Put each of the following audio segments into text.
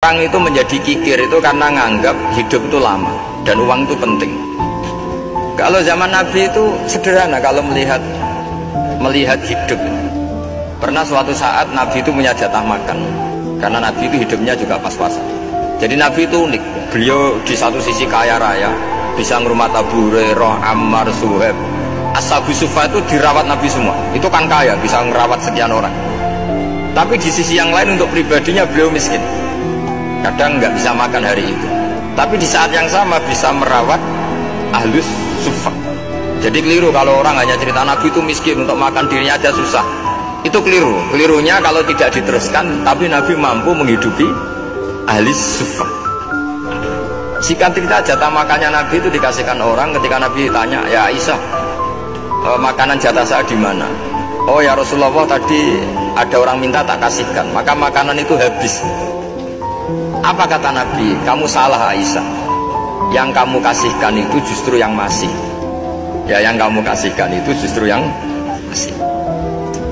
Orang itu menjadi kikir itu karena nganggap hidup itu lama dan uang itu penting. Kalau zaman Nabi itu sederhana kalau melihat hidup. Pernah suatu saat Nabi itu punya jatah makan karena Nabi itu hidupnya juga pas-pasan. Jadi Nabi itu unik. Beliau di satu sisi kaya raya, bisa ngurmat Abu Hurairah, Ammar, Suhaib, Ashabu Sufa itu dirawat Nabi semua. Itu kan kaya, bisa ngerawat sekian orang. Tapi di sisi yang lain untuk pribadinya beliau miskin. Kadang nggak bisa makan hari itu. Tapi di saat yang sama bisa merawat Ahlus Sufa. Jadi keliru kalau orang hanya cerita Nabi itu miskin, untuk makan dirinya aja susah. Itu keliru. Kelirunya kalau tidak diteruskan, tapi Nabi mampu menghidupi Ahlus Sufa. Singkat cerita, jatah makannya Nabi itu dikasihkan orang. Ketika Nabi tanya, ya Aisyah, makanan jatah saya di mana? Oh ya Rasulullah, tadi ada orang minta tak kasihkan, maka makanan itu habis. Apa kata Nabi? Kamu salah Aisyah. Yang kamu kasihkan itu justru yang masih. Ya, yang kamu kasihkan itu justru yang masih.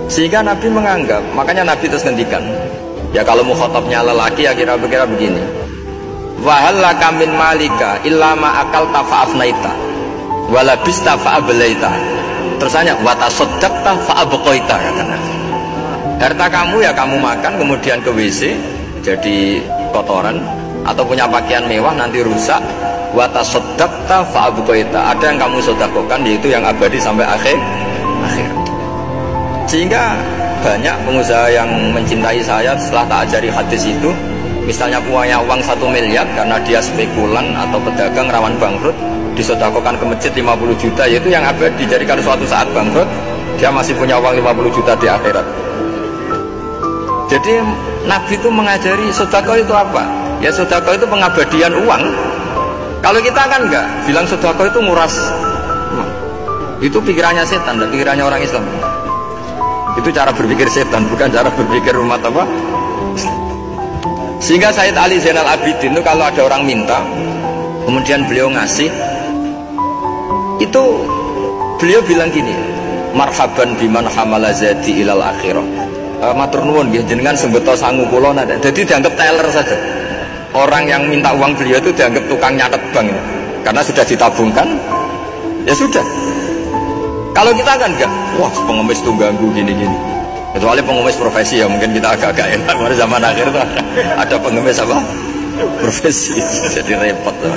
Sehingga Nabi menganggap, makanya Nabi terus ngendikan. Ya kalau mukhatabnya lelaki ya kira-kira begini. Wahallaka min malika illa ma akalta fa'afnaita walabista fa'ablaita. Terus hanya watasaddaqta fa'abqaita, kata Nabi. Harta kamu ya kamu makan kemudian ke WC jadi kotoran, atau punya pakaian mewah nanti rusak. Watasaddaqta fa'abqaita. Ada yang kamu sedekahkan yaitu yang abadi sampai akhir. Sehingga banyak pengusaha yang mencintai saya setelah tak ajari hadis itu. Misalnya punya uang 1 miliar karena dia spekulan atau pedagang rawan bangkrut, disedekahkan ke masjid 50 juta, yaitu yang abadi. Jadi kalau suatu saat bangkrut dia masih punya uang 50 juta di akhirat. Jadi Nabi itu mengajari sedekah itu apa? Ya sedekah itu pengabadian uang. Kalau kita kan enggak, bilang sedekah itu nguras. Itu pikirannya setan dan pikirannya orang Islam. Itu cara berpikir setan, bukan cara berpikir umat apa? Sehingga Sayyid Ali Zainal Abidin itu kalau ada orang minta, kemudian beliau ngasih, itu beliau bilang gini, marhaban biman hamala zadi ilal akhirah. Matur nuwun nggih jenengan sembeto sangu kula nada. Jadi dianggap teller saja. Orang yang minta uang beliau itu dianggap tukang nyatet bank ini. Karena sudah ditabungkan, ya sudah. Kalau kita kan enggak, wah pengemis tuh ganggu gini-gini. Kecuali pengemis profesi ya mungkin kita agak-agak enak. Pada zaman akhir tuh ada pengemis apa? Profesi, jadi repot tuh.